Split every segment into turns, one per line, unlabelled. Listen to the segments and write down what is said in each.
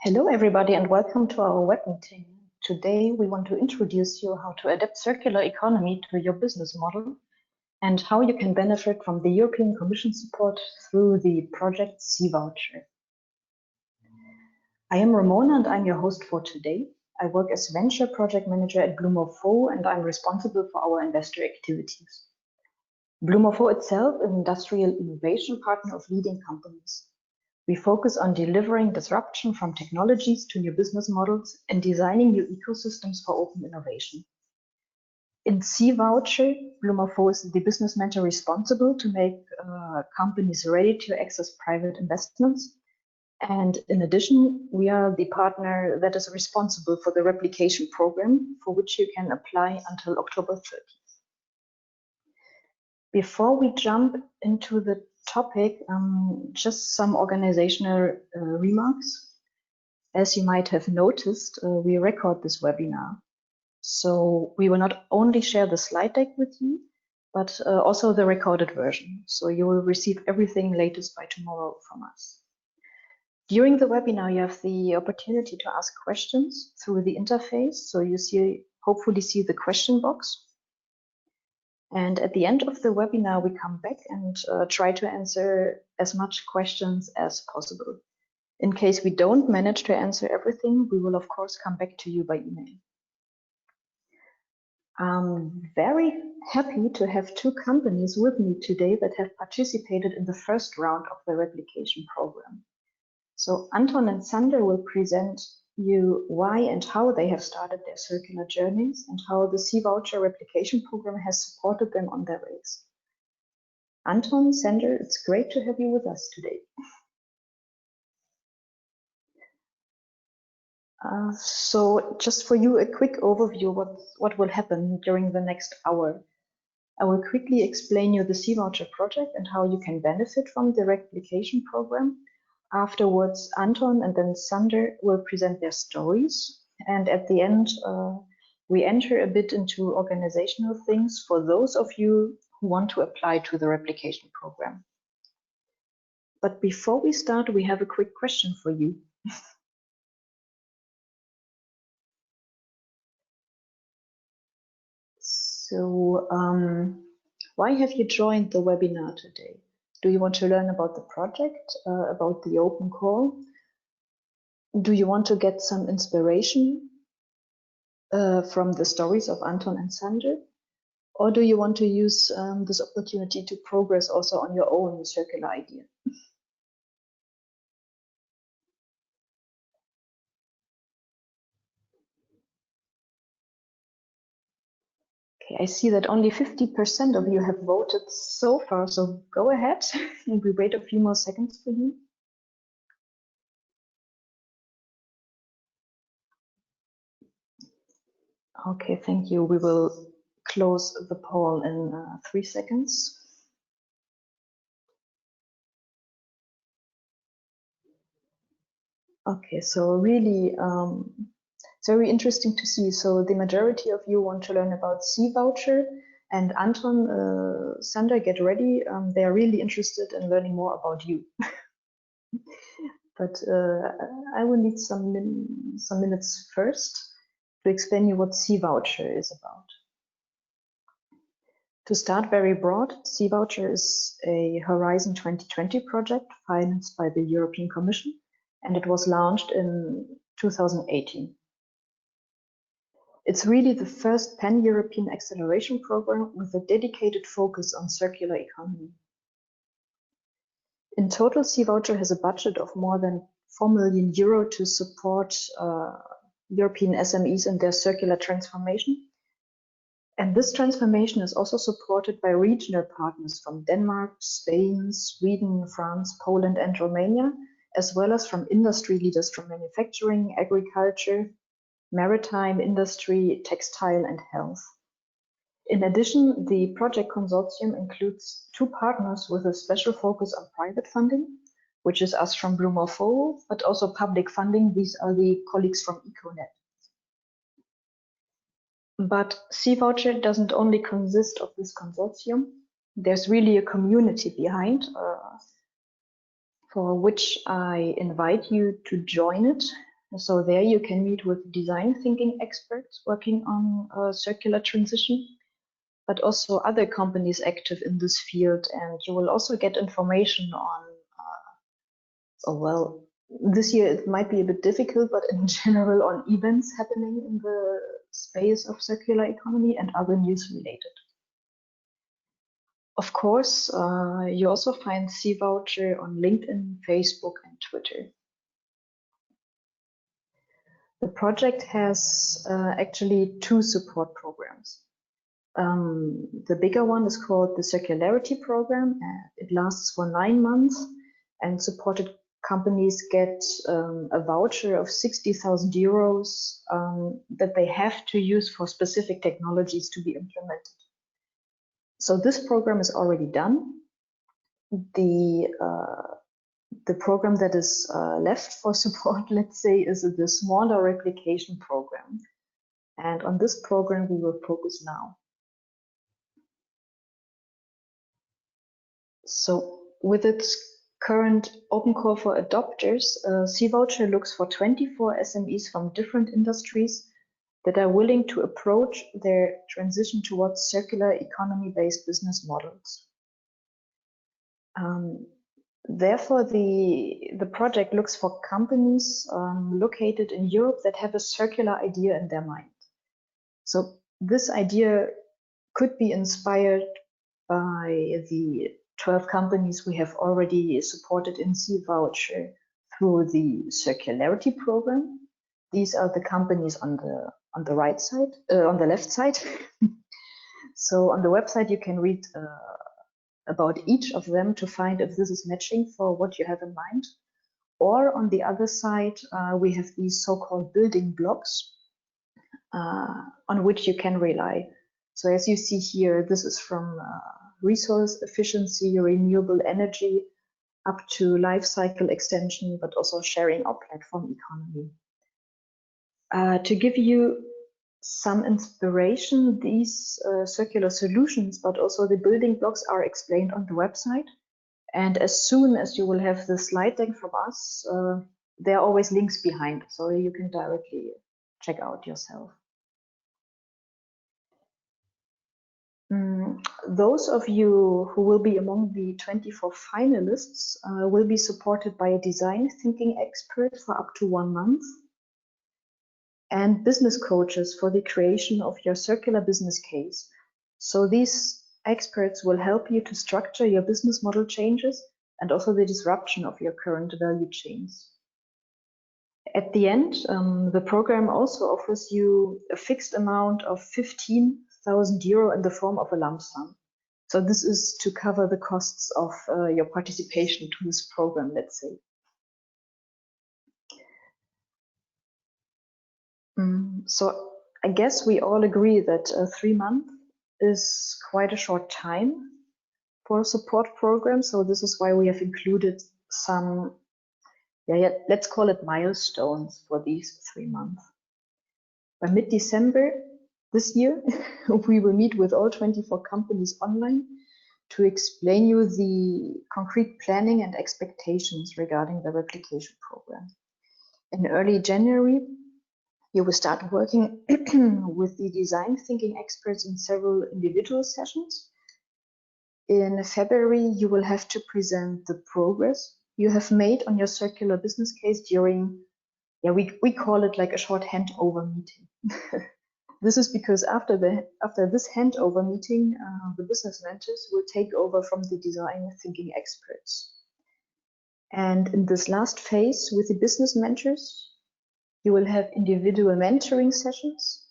Hello everybody and welcome to our web meeting. Today we want to introduce you how to adapt circular economy to your business model and how you can benefit from the European Commission support through the project C-VOUCHER. I am Ramona and I'm your host for today. I work as Venture Project Manager at Blumorfo and I'm responsible for our investor activities. Blumorfo itself is an industrial innovation partner of leading companies. We focus on delivering disruption from technologies to new business models and designing new ecosystems for open innovation. In C-VOUCHER, Blumorfo is the business mentor responsible to make companies ready to access private investments. And in addition, we are the partner that is responsible for the replication program, for which you can apply until October 30th. Before we jump into the topic, just some organizational remarks. As you might have noticed, we record this webinar. So we will not only share the slide deck with you, but also the recorded version. So you will receive everything latest by tomorrow from us. During the webinar, you have the opportunity to ask questions through the interface. So you hopefully see the question box. And at the end of the webinar, we come back and try to answer as much questions as possible. In case we don't manage to answer everything, we will of course come back to you by email. I'm very happy to have two companies with me today that have participated in the first round of the replication program. So Anton and Sander will present you why and how they have started their circular journeys and how the C-VOUCHER replication program has supported them on their ways. Anton, Sander, it's great to have you with us today. So just for you, a quick overview what will happen during the next hour. I will quickly explain you the C-VOUCHER project and how you can benefit from the replication program. Afterwards, Anton and then Sander will present their stories. And at the end, we enter a bit into organizational things for those of you who want to apply to the replication program. But before we start, we have a quick question for you. So, why have you joined the webinar today? Do you want to learn about the project, about the open call? Do you want to get some inspiration from the stories of Anton and Sander? Or do you want to use this opportunity to progress also on your own circular idea? Okay, I see that only 50% of you have voted so far, so go ahead and we wait a few more seconds for you. Okay, thank you. We will close the poll in 3 seconds. Okay, so really it's very interesting to see. So the majority of you want to learn about C-VOUCHER, and Anton, Sander, get ready. They are really interested in learning more about you. But I will need some minutes first to explain you what C-VOUCHER is about. To start very broad, C-VOUCHER is a Horizon 2020 project financed by the European Commission, and it was launched in 2018. It's really the first pan-European acceleration program with a dedicated focus on circular economy. In total, C-VOUCHER has a budget of more than €4 million to support European SMEs in their circular transformation. And this transformation is also supported by regional partners from Denmark, Spain, Sweden, France, Poland, and Romania, as well as from industry leaders from manufacturing, agriculture, maritime industry, textile, and health. In addition, the project consortium includes two partners with a special focus on private funding, which is us from Blumorfo, but also public funding. These are the colleagues from Econet. But C-VOUCHER doesn't only consist of this consortium. There's really a community behind, for which I invite you to join it. So there you can meet with design thinking experts working on a circular transition, but also other companies active in this field. And you will also get information on, well, this year it might be a bit difficult, but in general on events happening in the space of circular economy and other news related. Of course, you also find C-VOUCHER on LinkedIn, Facebook, and Twitter. The project has actually 2 support programs. The bigger one is called the Circularity Program. It lasts for 9 months, and supported companies get a voucher of 60,000 euros that they have to use for specific technologies to be implemented. So this program is already done. The program that is left for support, let's say, is the smaller replication program. And on this program, we will focus now. So with its current open call for adopters, C-VOUCHER looks for 24 SMEs from different industries that are willing to approach their transition towards circular economy-based business models. Therefore, the project looks for companies located in Europe that have a circular idea in their mind. So this idea could be inspired by the 12 companies we have already supported in C-VOUCHER through the circularity program. These are the companies on the right side, on the left side. So on the website you can read about each of them to find if this is matching for what you have in mind. Or on the other side, we have these so-called building blocks on which you can rely. So as you see here, this is from resource efficiency, renewable energy, up to life cycle extension, but also sharing our platform economy. To give you some inspiration, these circular solutions, but also the building blocks are explained on the website. And as soon as you will have the slide deck from us, there are always links behind, so you can directly check out yourself. Those of you who will be among the 24 finalists will be supported by a design thinking expert for up to 1 month and business coaches for the creation of your circular business case. So these experts will help you to structure your business model changes and also the disruption of your current value chains. At the end, the program also offers you a fixed amount of 15,000 euro in the form of a lump sum. So this is to cover the costs of your participation to this program, let's say. So I guess we all agree that 3 months is quite a short time for a support program. So this is why we have included some, let's call it milestones for these 3 months. By mid-December this year, we will meet with all 24 companies online to explain you the concrete planning and expectations regarding the replication program. In early January, you will start working with the design thinking experts in several individual sessions. In February, you will have to present the progress you have made on your circular business case during, we call it like a short handover meeting. This is because after this handover meeting, the business mentors will take over from the design thinking experts. And in this last phase with the business mentors, you will have individual mentoring sessions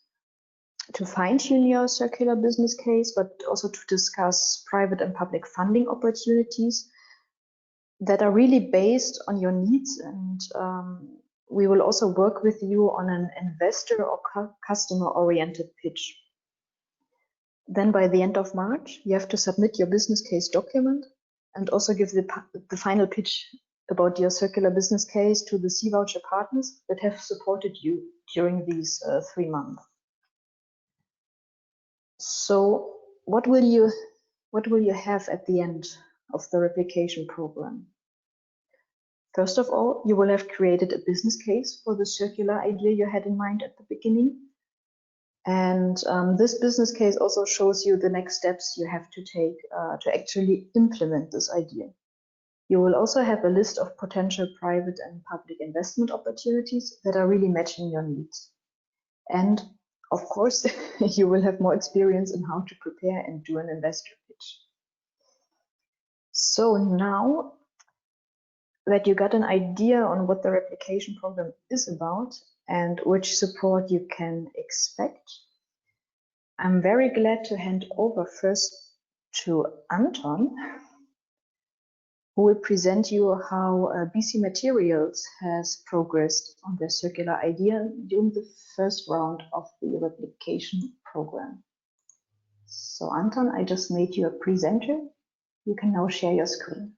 to fine-tune your circular business case, but also to discuss private and public funding opportunities that are really based on your needs. And we will also work with you on an investor or customer-oriented pitch. Then by the end of March, you have to submit your business case document and also give the final pitch about your circular business case to the C-VOUCHER partners that have supported you during these 3 months. So what will you have at the end of the replication program? First of all, you will have created a business case for the circular idea you had in mind at the beginning. And this business case also shows you the next steps you have to take to actually implement this idea. You will also have a list of potential private and public investment opportunities that are really matching your needs. And of course, you will have more experience in how to prepare and do an investor pitch. So now that you got an idea on what the replication program is about and which support you can expect, I'm very glad to hand over first to Anton, who will present you how BC Materials has progressed on their circular idea during the first round of the replication program. So Anton, I just made you a presenter. You can now share your screen.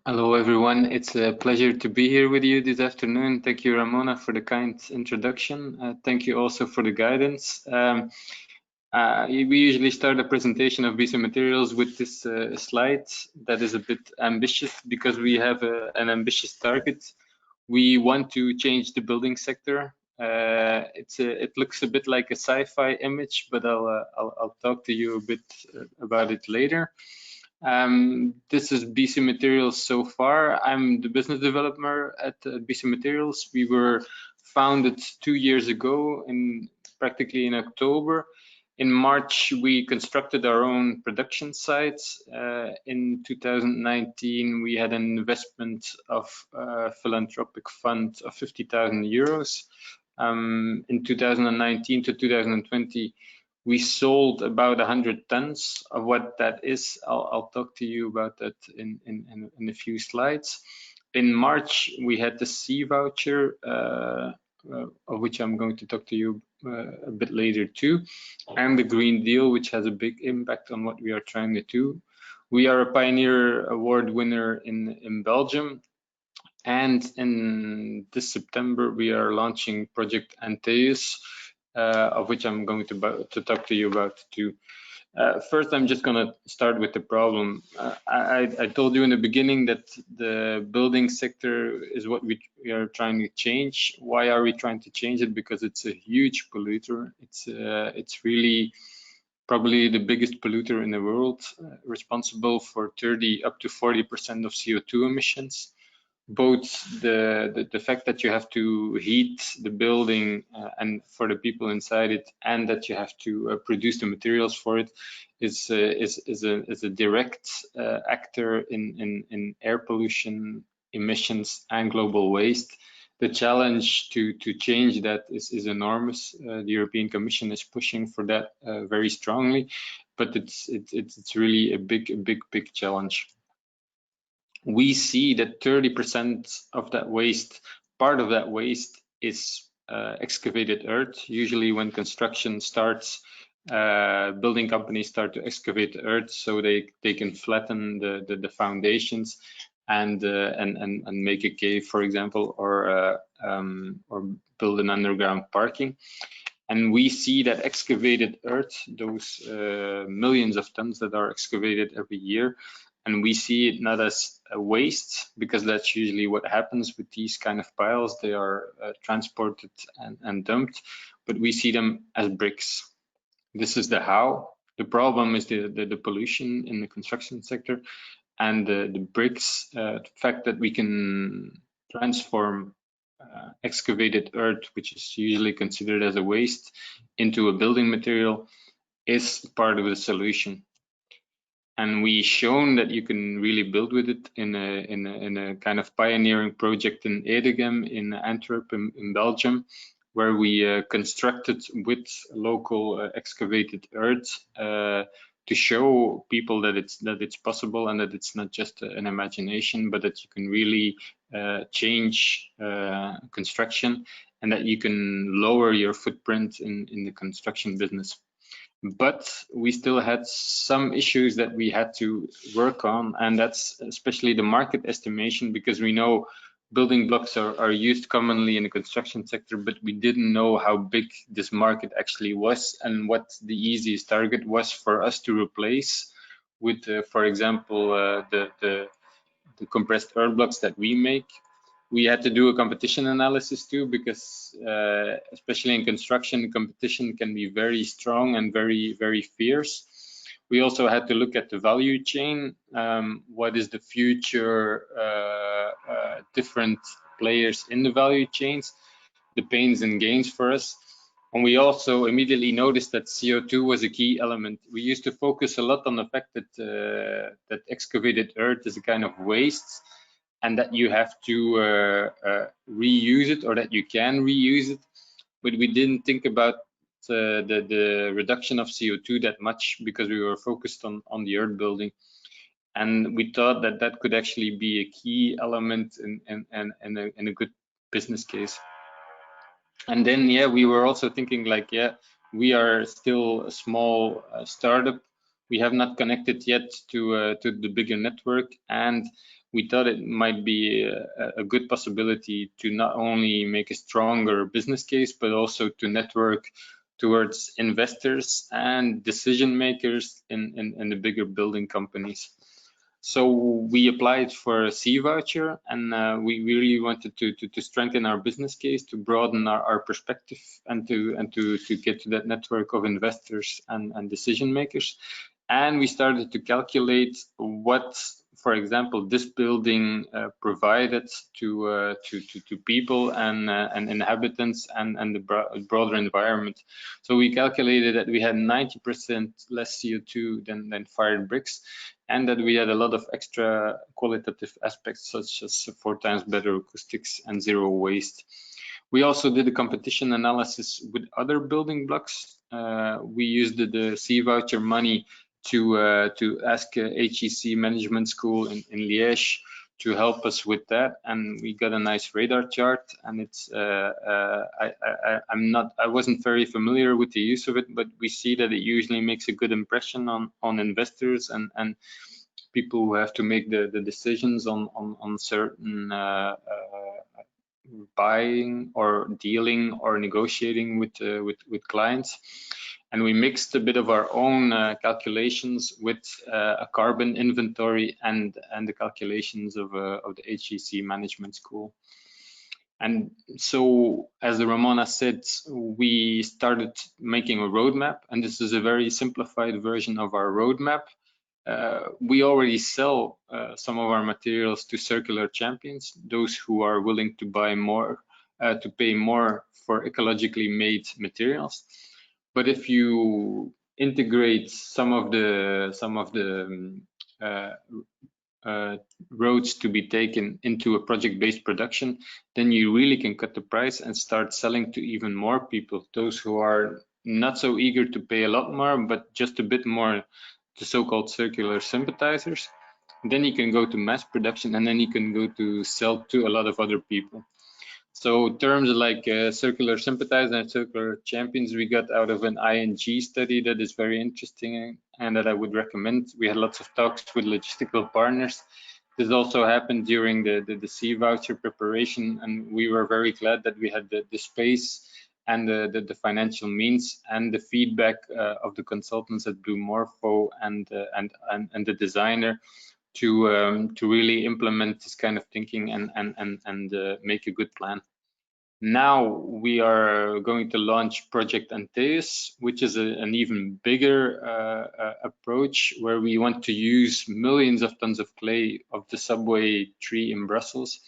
Hello everyone, it's a pleasure to be here with you this afternoon. Thank you, Ramona, for the kind introduction. Thank you also for the guidance. We usually start a presentation of BC Materials with this slide that is a bit ambitious because we have an ambitious target. We want to change the building sector. It looks a bit like a sci-fi image, but I'll talk to you a bit about it later. This is BC Materials so far. I'm the business developer at BC Materials. We were founded 2 years ago, practically in October. In March, we constructed our own production sites. In 2019, we had an investment of a philanthropic fund of 50,000 euros. In 2019 to 2020, we sold about 100 tons of what that is. I'll talk to you about that in a few slides. In March, we had the C-VOUCHER, of which I'm going to talk to you a bit later too, and the Green Deal, which has a big impact on what we are trying to do. We are a Pioneer Award winner in Belgium, and in this September we are launching Project Antaeus, of which I'm going to talk to you about too. First, I'm just going to start with the problem. I told you in the beginning that the building sector is what we are trying to change. Why are we trying to change it? Because it's a huge polluter. It's really probably the biggest polluter in the world, responsible for 30 up to 40% of CO2 emissions. Both the fact that you have to heat the building and for the people inside it, and that you have to produce the materials for it, is a direct actor in air pollution, emissions, and global waste. The challenge to change that is enormous. The European Commission is pushing for that very strongly, but it's really a big challenge. We see that 30% of that waste, part of that waste, is excavated earth. Usually when construction starts, building companies start to excavate the earth so they can flatten the foundations and make a cave, for example, or build an underground parking. And we see that excavated earth, those millions of tons that are excavated every year, and we see it not as a waste, because that's usually what happens with these kind of piles. They are transported and dumped, but we see them as bricks. This is the how. The problem is the pollution in the construction sector, and the bricks, the fact that we can transform excavated earth, which is usually considered as a waste, into a building material, is part of the solution. And we shown that you can really build with it in a kind of pioneering project in Edegem in Antwerp in Belgium, where we constructed with local excavated earth to show people that it's possible, and that it's not just an imagination, but that you can really change construction, and that you can lower your footprint in the construction business. But we still had some issues that we had to work on, and that's especially the market estimation, because we know building blocks are used commonly in the construction sector, but we didn't know how big this market actually was and what the easiest target was for us to replace with, for example, the compressed earth blocks that we make. We had to do a competition analysis too, because especially in construction, competition can be very strong and very, very fierce. We also had to look at the value chain. What is the future different players in the value chains, the pains and gains for us. And we also immediately noticed that CO2 was a key element. We used to focus a lot on the fact that that excavated earth is a kind of waste, and that you have to reuse it, or that you can reuse it. But we didn't think about the reduction of CO2 that much, because we were focused on the earth building. And we thought that that could actually be a key element in a good business case. And then, yeah, we were also thinking like, yeah, we are still a small startup. We have not connected yet to the bigger network, and we thought it might be a good possibility to not only make a stronger business case, but also to network towards investors and decision makers in the bigger building companies. So we applied for a C-VOUCHER, and we really wanted to strengthen our business case, to broaden our perspective, and to get to that network of investors and decision makers. And we started to calculate what, for example, this building provided to people and inhabitants and the broader environment. So we calculated that we had 90% less CO2 than fired bricks, and that we had a lot of extra qualitative aspects, such as 4 times better acoustics and 0 waste. We also did a competition analysis with other building blocks. We used the C-VOUCHER money to ask HEC Management School in Liège to help us with that, and we got a nice radar chart. And it's I wasn't very familiar with the use of it, but we see that it usually makes a good impression on investors and people who have to make the decisions on certain buying or dealing or negotiating with clients. And we mixed a bit of our own calculations with a carbon inventory and the calculations of the HEC Management School. And so, as Ramona said, we started making a roadmap, and this is a very simplified version of our roadmap. We already sell some of our materials to circular champions, those who are willing to buy more, to pay more for ecologically made materials. But if you integrate some of the roads to be taken into a project-based production, then you really can cut the price and start selling to even more people, those who are not so eager to pay a lot more, but just a bit more, the so-called circular sympathizers. Then you can go to mass production, and then you can go to sell to a lot of other people. So terms like circular sympathizer and circular champions, we got out of an ING study that is very interesting and that I would recommend. We had lots of talks with logistical partners. This also happened during the C-VOUCHER preparation, and we were very glad that we had the space and the financial means and the feedback of the consultants at Blue Morpho and the designer to really implement this kind of thinking and make a good plan. Now we are going to launch Project Antaeus, which is an even bigger approach, where we want to use millions of tons of clay of the subway tree in Brussels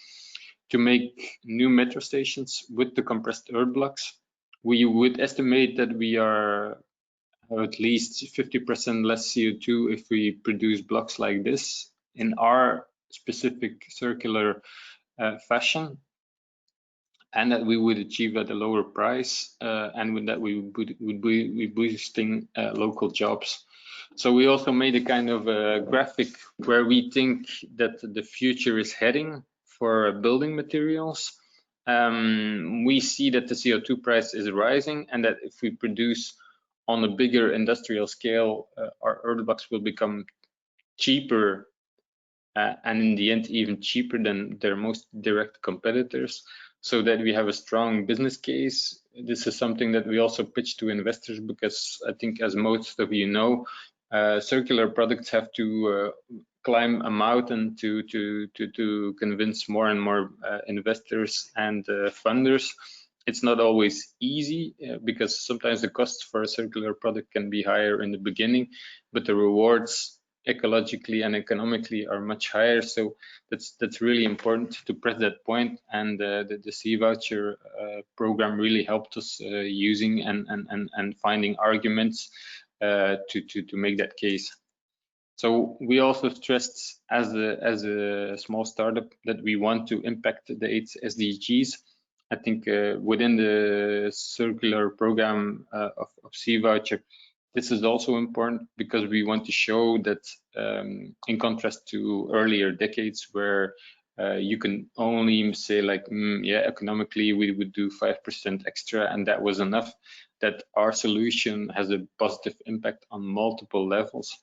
to make new metro stations with the compressed earth blocks. We would estimate that we are at least 50% less CO2 if we produce blocks like this in our specific circular fashion, and that we would achieve at a lower price, and with that we would be boosting local jobs. So we also made a kind of a graphic where we think that the future is heading for building materials. We see that the CO2 price is rising, and that if we produce on a bigger industrial scale, our earth blocks will become cheaper, and in the end even cheaper than their most direct competitors, so that we have a strong business case. This is something that we also pitch to investors, because I think, as most of you know, circular products have to climb a mountain to convince more and more investors and funders. It's not always easy because sometimes the costs for a circular product can be higher in the beginning, but the rewards ecologically and economically are much higher. So that's really important to press that point. And the C-VOUCHER program really helped us using and finding arguments to make that case. So we also stressed as a small startup that we want to impact the 8 SDGs. I think within the circular program of C-VOUCHER, this is also important because we want to show that in contrast to earlier decades where you can only say like, yeah, economically we would do 5% extra and that was enough, that our solution has a positive impact on multiple levels.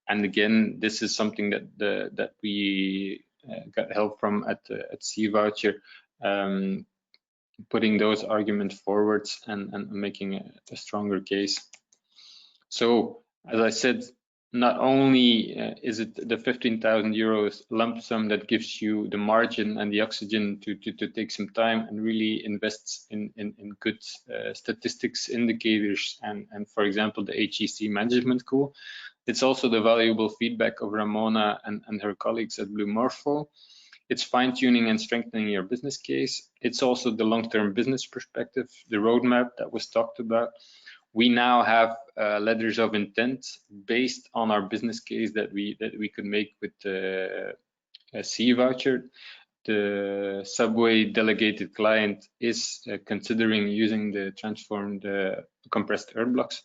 And again, this is something that we got help from at C-VOUCHER, putting those arguments forwards and making a stronger case. So as I said, not only is it the 15,000 euros lump sum that gives you the margin and the oxygen to take some time and really invest in good statistics indicators and for example, the HEC management tool. It's also the valuable feedback of Ramona and her colleagues at Blue Morpho. It's fine-tuning and strengthening your business case. It's also the long-term business perspective, the roadmap that was talked about. We now have letters of intent based on our business case that we could make with the C-VOUCHER. The Subway delegated client is considering using the transformed compressed earth blocks.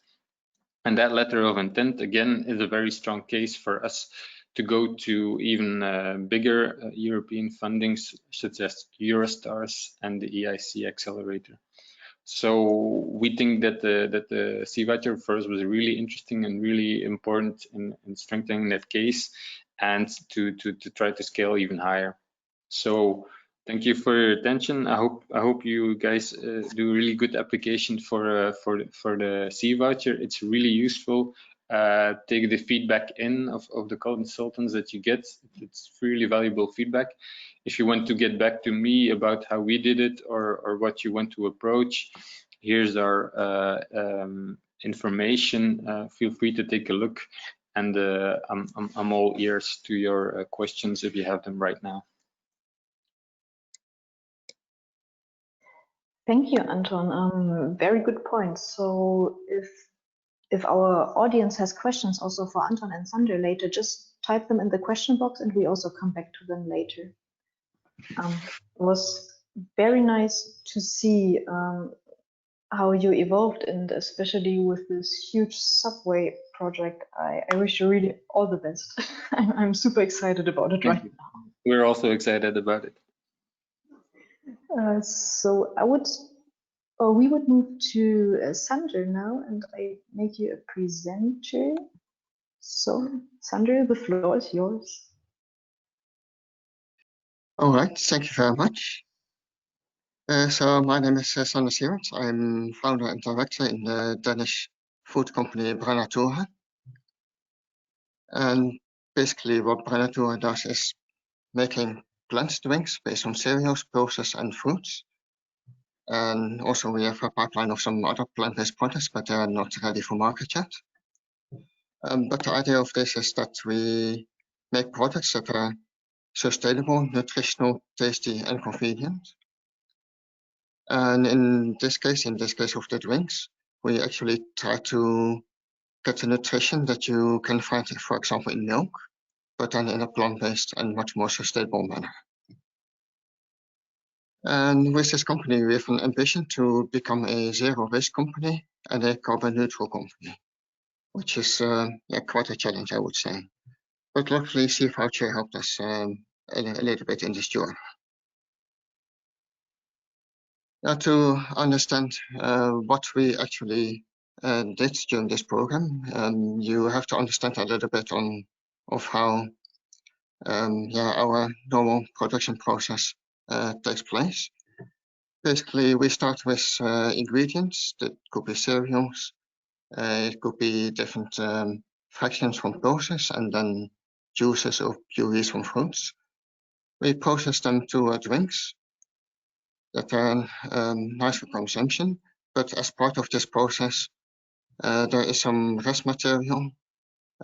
And that letter of intent, again, is a very strong case for us to go to even bigger European fundings, such as Eurostars and the EIC Accelerator. So we think that the C-VOUCHER first was really interesting and really important in strengthening that case and to try to scale even higher. So thank you for your attention. I hope you guys do really good application for the C-VOUCHER. It's really useful. Take the feedback in of the consultants that you get. It's really valuable feedback. If you want to get back to me about how we did it or what you want to approach, here's our information. Feel free to take a look, and I'm all ears to your questions if you have them right now.
Thank you, Anton. Very good points. So if our audience has questions also for Anton and Sander later, just type them in the question box and we also come back to them later. It was very nice to see how you evolved, and especially with this huge subway project. I wish you really all the best. I'm super excited about it right now.
We're also excited about it.
So we would move to Sander now, and I make you a presenter. So Sander, the floor is yours.
All right, thank you very much. So my name is Sander Sierens. I'm founder and director in the Danish food company Brennatura. And basically what Brennatura does is making blend drinks based on cereals, pulses, and fruits. And also we have a pipeline of some other plant-based products, but they are not ready for market yet. But the idea of this is that we make products that are sustainable, nutritional, tasty, and convenient. And in this case of the drinks, we actually try to get the nutrition that you can find, for example, in milk, but then in a plant-based and much more sustainable manner. And with this company, we have an ambition to become a zero-waste company and a carbon-neutral company, which is quite a challenge, I would say. But luckily, C-VOUCHER helped us a little bit in this journey. Now, to understand what we actually did during this program, you have to understand a little bit of how our normal production process takes place. Basically, we start with ingredients that could be cereals, it could be different fractions from process and then juices or purees from fruits. We process them to drinks that are nice for consumption, but as part of this process, there is some rest material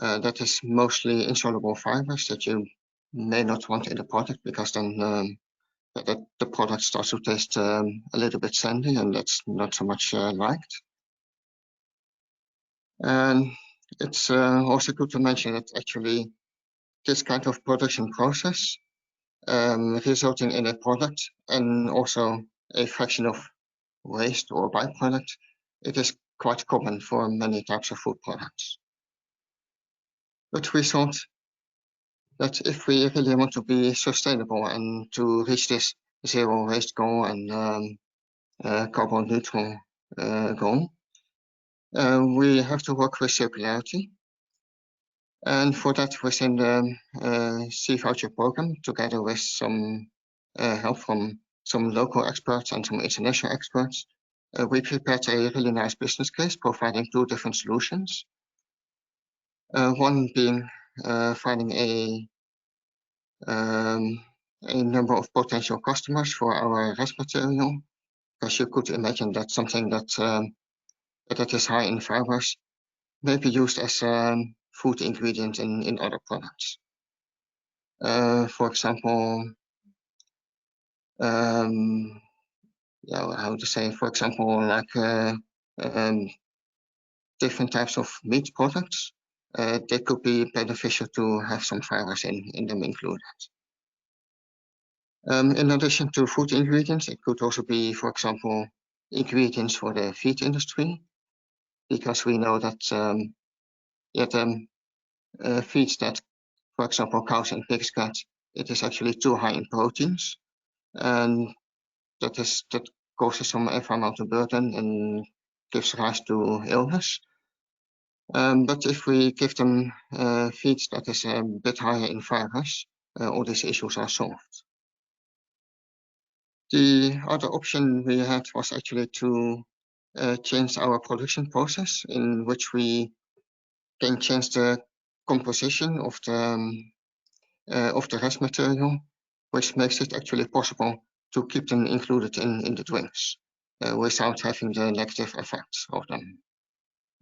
that is mostly insoluble fibers that you may not want in the product, because then the product starts to taste a little bit sandy, and that's not so much liked. And it's also good to mention that actually this kind of production process resulting in a product and also a fraction of waste or byproduct, it is quite common for many types of food products. But we thought that if we really want to be sustainable and to reach this zero waste goal and carbon neutral goal, we have to work with circularity. And for that, within the C-VOUCHER program, together with some help from some local experts and some international experts, we prepared a really nice business case providing two different solutions. One being finding a number of potential customers for our rest material, because you could imagine that something that that is high in fibers may be used as food ingredient in other products. For example, how to say, for example, like different types of meat products, they could be beneficial to have some fibers in them included. In addition to food ingredients, it could also be, for example, ingredients for the feed industry, because we know that feeds that, for example, cows and pigs get, it is actually too high in proteins, and that causes some environmental burden and gives rise to illness. But if we give them feeds that is a bit higher in fibers, all these issues are solved. The other option we had was actually to change our production process, in which we can change the composition of the rest material, which makes it actually possible to keep them included in the drinks without having the negative effects of them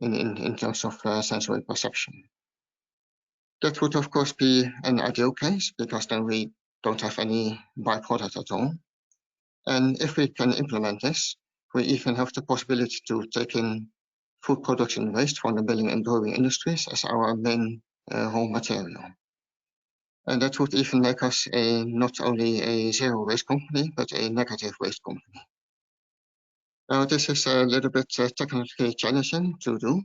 in terms of sensory perception. That would of course be an ideal case, because then we don't have any byproduct at all. And if we can implement this, we even have the possibility to take in food production waste from the milling and brewing industries as our main raw material. And that would even make us not only a zero waste company, but a negative waste company. Now, this is a little bit technically challenging to do.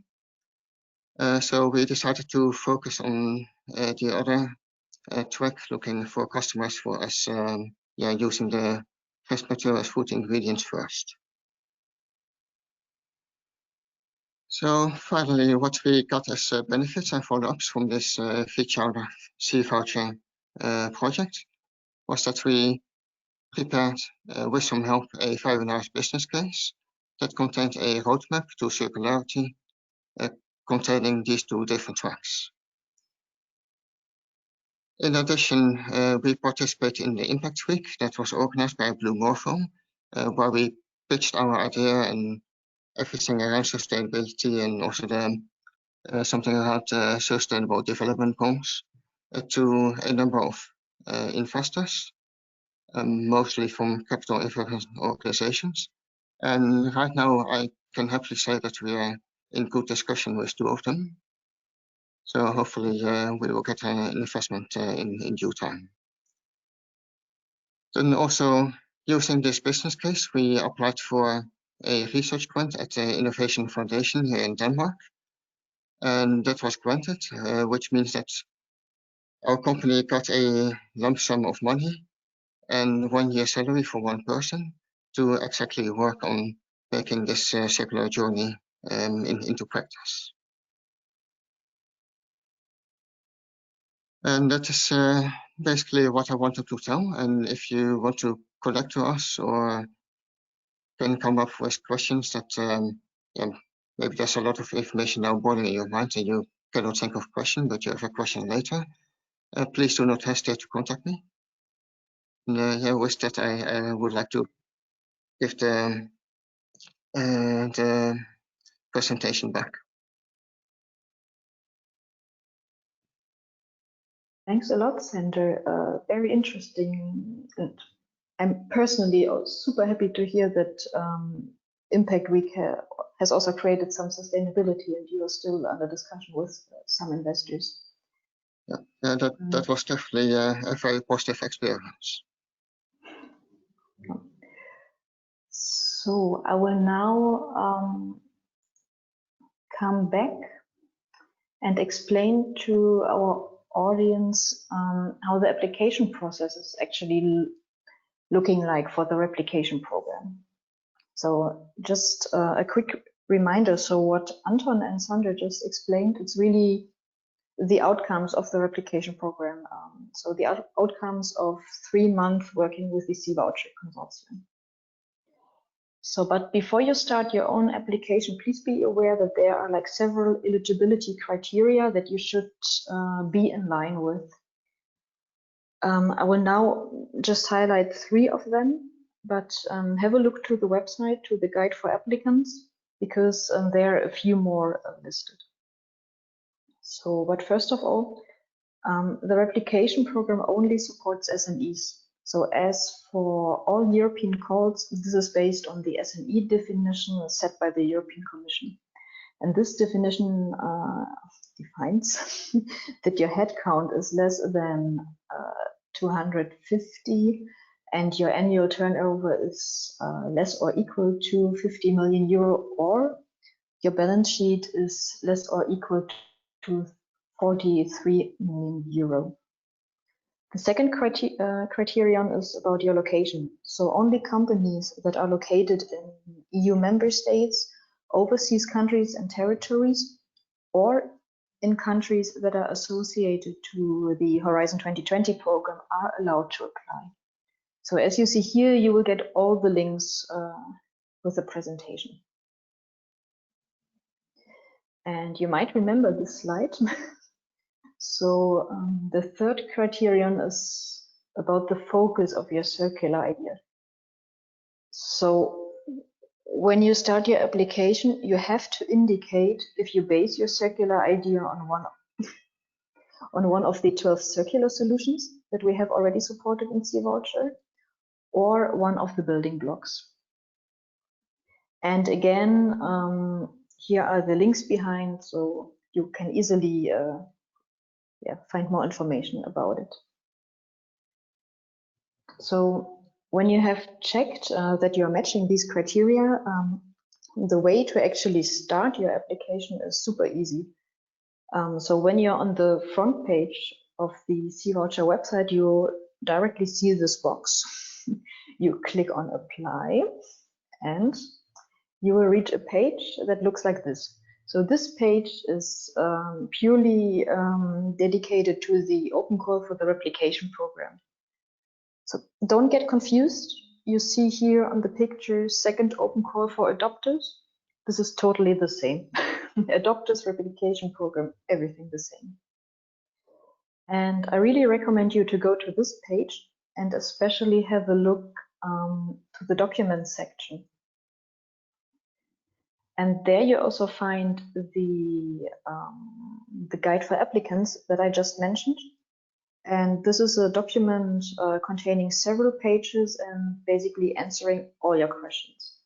So we decided to focus on the other track, looking for customers for us using the rest material as food ingredients first. So finally, what we got as benefits and follow-ups from this C-VOUCHER project was that we prepared, with some help, a very nice business case that contained a roadmap to circularity containing these two different tracks. In addition, we participated in the Impact Week that was organized by Blue Morpho, where we pitched our idea and everything around sustainability, and also something around sustainable development goals to a number of investors, mostly from capital investment organizations. And right now, I can happily say that we are in good discussion with two of them. So hopefully we will get an investment in due time. Then also, using this business case, we applied for a research grant at the Innovation Foundation here in Denmark. And that was granted, which means that our company got a lump sum of money and 1 year salary for one person to exactly work on making this circular journey into practice. And that is basically what I wanted to tell. And if you want to connect to us or can come up with questions that maybe there's a lot of information now boiling in your mind and you cannot think of a question, but you have a question later, please do not hesitate to contact me. And yeah, with that, I would like to give the presentation back.
Thanks a lot, Sander. Very interesting. And I'm personally super happy to hear that Impact Week has also created some sustainability, and you are still under discussion with some investors.
Yeah, that was definitely a very positive experience.
So I will now come back and explain to our audience how the application process is actually looking like for the replication program. So just a quick reminder. So what Anton and Sander just explained, it's really the outcomes of the replication program. So the outcomes of 3 months working with the C-VOUCHER consortium. So, but before you start your own application, please be aware that there are like several eligibility criteria that you should be in line with. I will now just highlight 3 of them, but have a look to the website, to the guide for applicants, because there are a few more listed. So, but first of all, the replication program only supports SMEs. So as for all European calls, this is based on the SME definition set by the European Commission. And this definition defines that your headcount is less than 250 and your annual turnover is less or equal to 50 million euro, or your balance sheet is less or equal to 43 million euro. The second criterion is about your location. So only companies that are located in EU member states, overseas countries and territories, or in countries that are associated to the Horizon 2020 program are allowed to apply. So as you see here, you will get all the links with the presentation. And you might remember this slide. So the third criterion is about the focus of your circular idea. So when you start your application, you have to indicate if you base your circular idea on one of the 12 circular solutions that we have already supported in C-VOUCHER, or one of the building blocks. And again, here are the links behind, so you can easily find more information about it. So when you have checked that you're matching these criteria, the way to actually start your application is super easy. So when you're on the front page of the C-VOUCHER website, you directly see this box. You click on apply and you will reach a page that looks like this. So this page is purely dedicated to the open call for the replication program. So don't get confused. You see here on the picture, second open call for adopters. This is totally the same. Adopters, replication program, everything the same. And I really recommend you to go to this page and especially have a look to the documents section. And there you also find the guide for applicants that I just mentioned. And this is a document containing several pages and basically answering all your questions.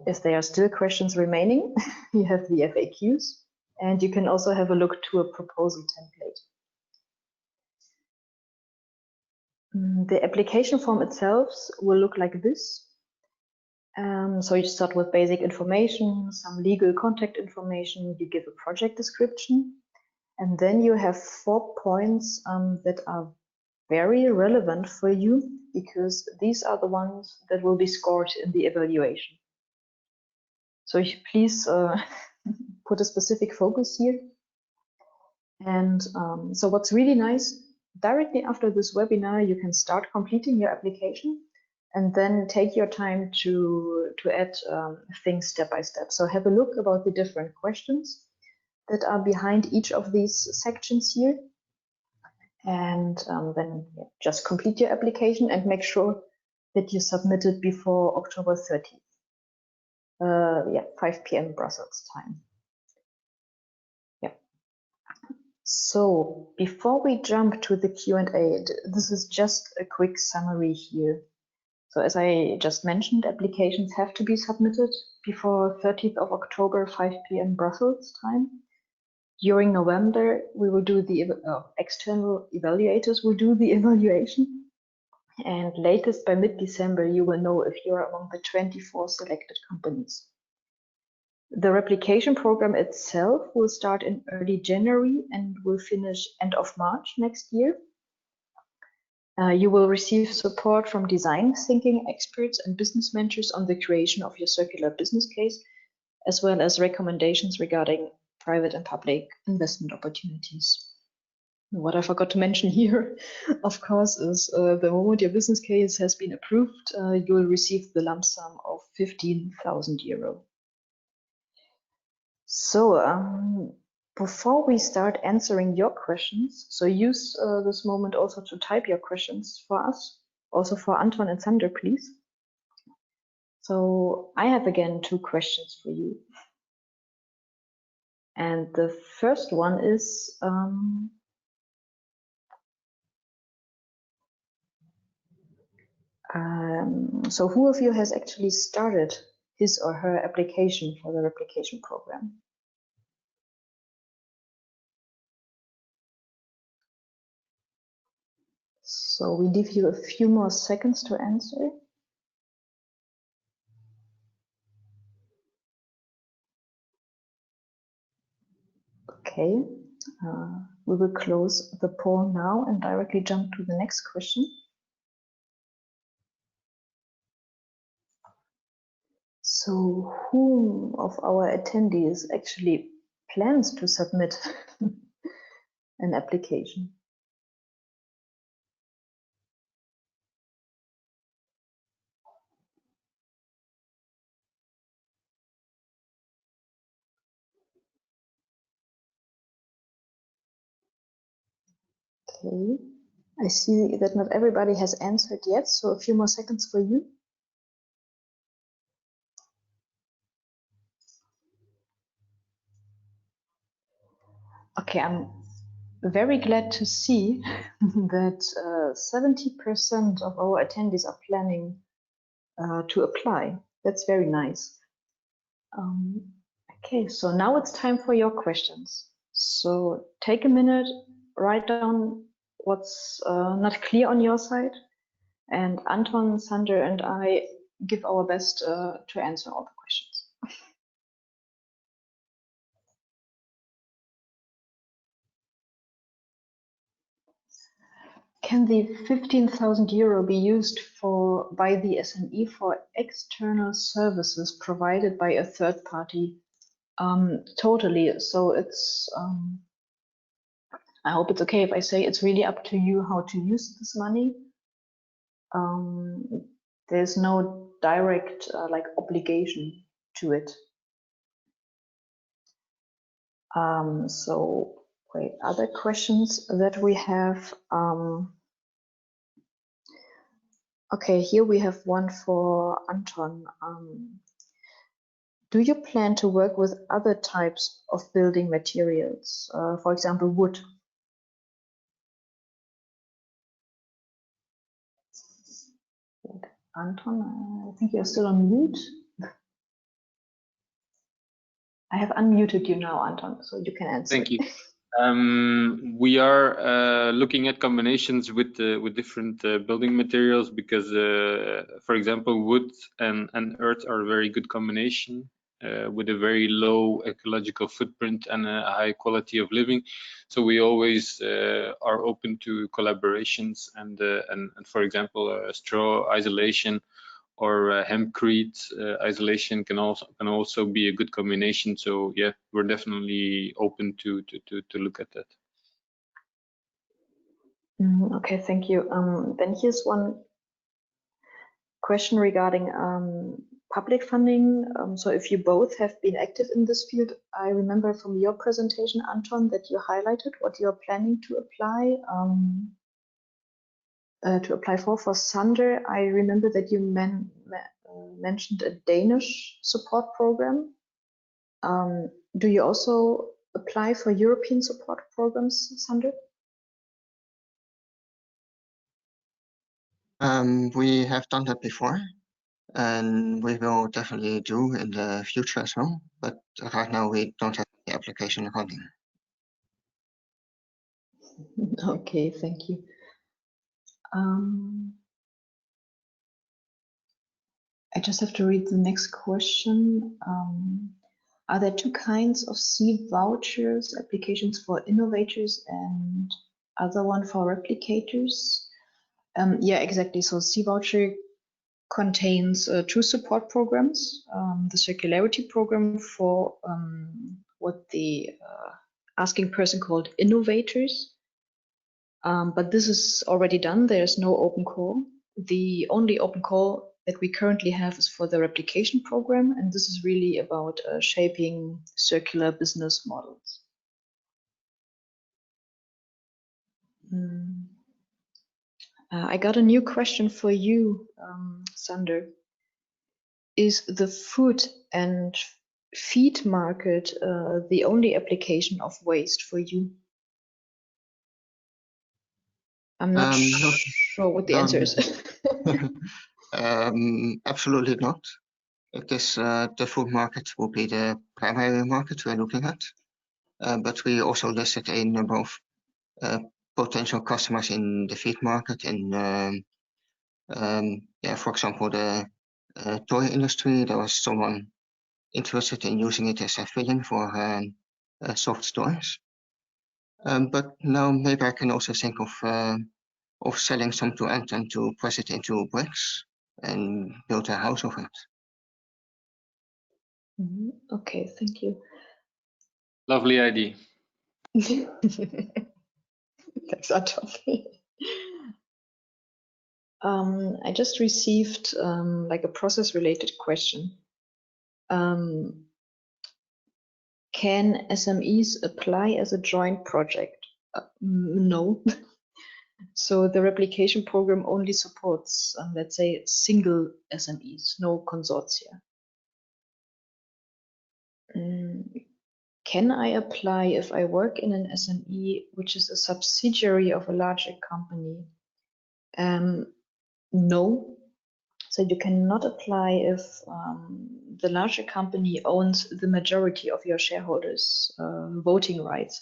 If there are still questions remaining, you have the FAQs, and you can also have a look to a proposal template. The application form itself will look like this. So you start with basic information, some legal contact information, you give a project description, and then you have 4 points that are very relevant for you, because these are the ones that will be scored in the evaluation. So please put a specific focus here. And so what's really nice, directly after this webinar, you can start completing your application and then take your time to add things step by step. So have a look about the different questions. that are behind each of these sections here. And then just complete your application and make sure that you submit it before October 30th. 5 p.m. Brussels time. Yeah. So before we jump to the Q&A, this is just a quick summary here. So as I just mentioned, applications have to be submitted before 30th of October, 5 p.m. Brussels time. During November, we will do the external evaluators will do the evaluation. And latest by mid-December, you will know if you are among the 24 selected companies. The replication program itself will start in early January and will finish end of March next year. You will receive support from design thinking experts and business mentors on the creation of your circular business case, as well as recommendations regarding private and public investment opportunities. What I forgot to mention here, of course, is the moment your business case has been approved, you will receive the lump sum of 15,000 euro. So before we start answering your questions, so use this moment also to type your questions for us, also for Anton and Sander, please. So I have again 2 questions for you. And the first one is, so who of you has actually started his or her application for the replication program? So we give you a few more seconds to answer. Okay, we will close the poll now and directly jump to the next question. So whom of our attendees actually plans to submit an application? Okay, I see that not everybody has answered yet, so a few more seconds for you. Okay, I'm very glad to see that 70% of our attendees are planning to apply. That's very nice. Okay, so now it's time for your questions. So take a minute, write down what's not clear on your side, and Anton, Sander, and I give our best to answer all the questions. Can the 15,000 euro be used by the SME for external services provided by a third party? Totally. So it's, I hope it's okay if I say it's really up to you how to use this money. There's no direct like obligation to it. So wait, other questions that we have. Okay, here we have one for Anton. Do you plan to work with other types of building materials, for example, wood? Anton, I think you're still on mute. I have unmuted you now, Anton, so you can answer.
Thank you. We are looking at combinations with different building materials because, for example, wood and earth are a very good combination with a very low ecological footprint and a high quality of living. So we always are open to collaborations and for example, straw isolation or hempcrete isolation can also be a good combination. So yeah, we're definitely open to look at that.
Okay, thank you. Then here's one question regarding public funding. So if you both have been active in this field, I remember from your presentation, Anton, that you highlighted what you're planning to apply for Sander. I remember that you mentioned a Danish support program. Do you also apply for European support programs, Sander?
We have done that before, and we will definitely do in the future as well. But right now we don't have the application running.
Okay, thank you. I just have to read the next question. Are there two kinds of C-VOUCHERs, applications for innovators and other one for replicators? Yeah, exactly. So C-VOUCHER contains two support programs, the circularity program for what the asking person called innovators. But this is already done. There's no open call. The only open call that we currently have is for the replication program, and this is really about shaping circular business models. I got a new question for you, Sander. Is the food and feed market the only application of waste for you? I'm not sure what the answer is.
Absolutely not. It is the food market will be the primary market we're looking at, but we also listed a number of potential customers in the feed market, in for example, the toy industry. There was someone interested in using it as a filling for soft toys. But now maybe I can also think of selling some to Ant and to press it into bricks and build a house of it.
Okay, thank you.
Lovely idea.
Thanks, Anton. I just received like a process-related question. Can SMEs apply as a joint project? No. So the replication program only supports, let's say, single SMEs, no consortia. Can I apply if I work in an SME which is a subsidiary of a larger company? No. So you cannot apply if the larger company owns the majority of your shareholders' voting rights.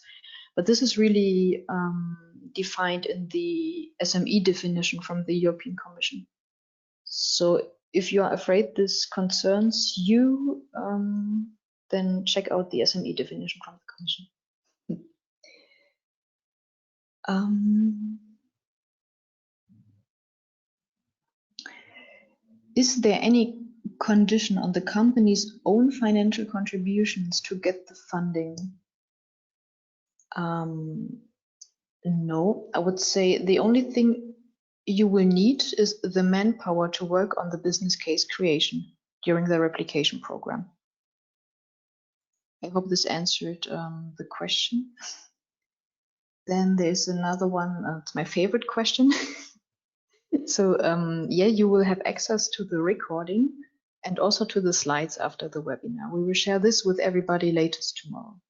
But this is really defined in the SME definition from the European Commission. So if you are afraid this concerns you, then check out the SME definition from the Commission. Is there any condition on the company's own financial contributions to get the funding? No, I would say the only thing you will need is the manpower to work on the business case creation during the replication program. I hope this answered the question. Then there's another one, it's my favorite question. So yeah, you will have access to the recording and also to the slides after the webinar. We will share this with everybody latest tomorrow.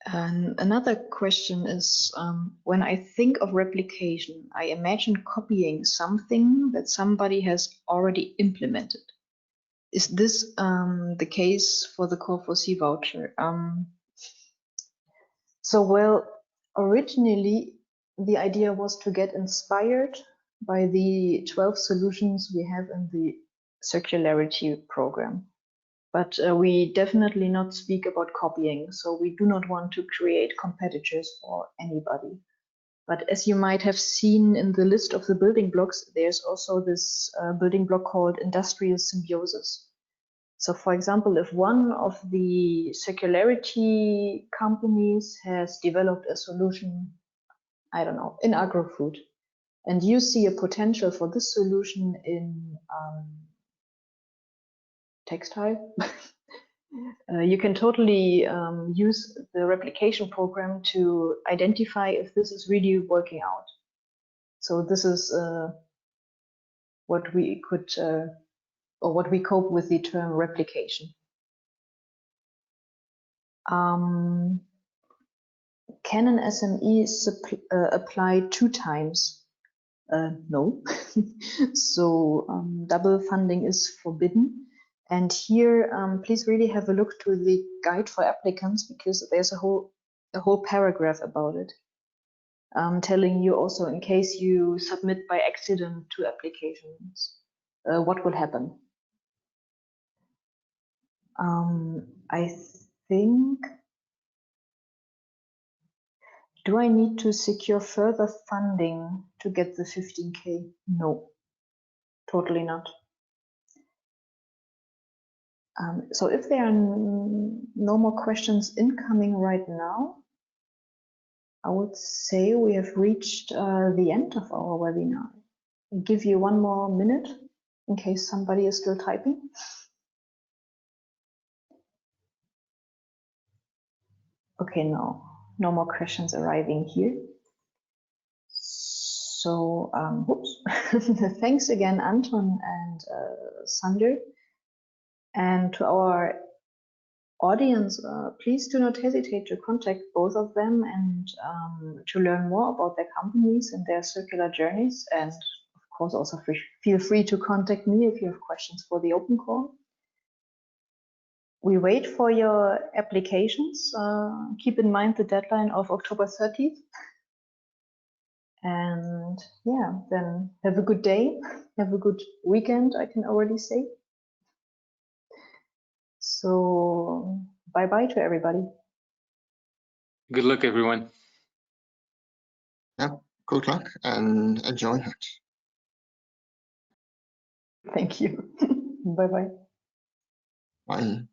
And another question is, when I think of replication, I imagine copying something that somebody has already implemented. Is this the case for the call for C-VOUCHER? So, well, originally, the idea was to get inspired by the 12 solutions we have in the circularity program. But we definitely not speak about copying. So we do not want to create competitors for anybody. But as you might have seen in the list of the building blocks, there's also this building block called industrial symbiosis. So for example, if one of the circularity companies has developed a solution, I don't know, in agro-food, and you see a potential for this solution in textile, you can totally use the replication program to identify if this is really working out. So this is what we could, or what we cope with the term replication. Can an SME apply 2 times? No. So double funding is forbidden. And here, please really have a look to the guide for applicants, because there's a whole paragraph about it, telling you also in case you submit by accident 2 applications, what will happen. I think, do I need to secure further funding to get the 15K? No, totally not. So if there are no more questions incoming right now, I would say we have reached the end of our webinar. I'll give you 1 more minute in case somebody is still typing. Okay, no more questions arriving here. So, oops. Thanks again, Anton and Sander. And to our audience, please do not hesitate to contact both of them and to learn more about their companies and their circular journeys. And of course, also feel free to contact me if you have questions for the open call. We wait for your applications. Keep in mind the deadline of October 30th. And yeah, then have a good day. Have a good weekend, I can already say. So bye-bye to everybody.
Good luck, everyone.
Yeah, good luck and enjoy it.
Thank you. Bye-bye.
Bye.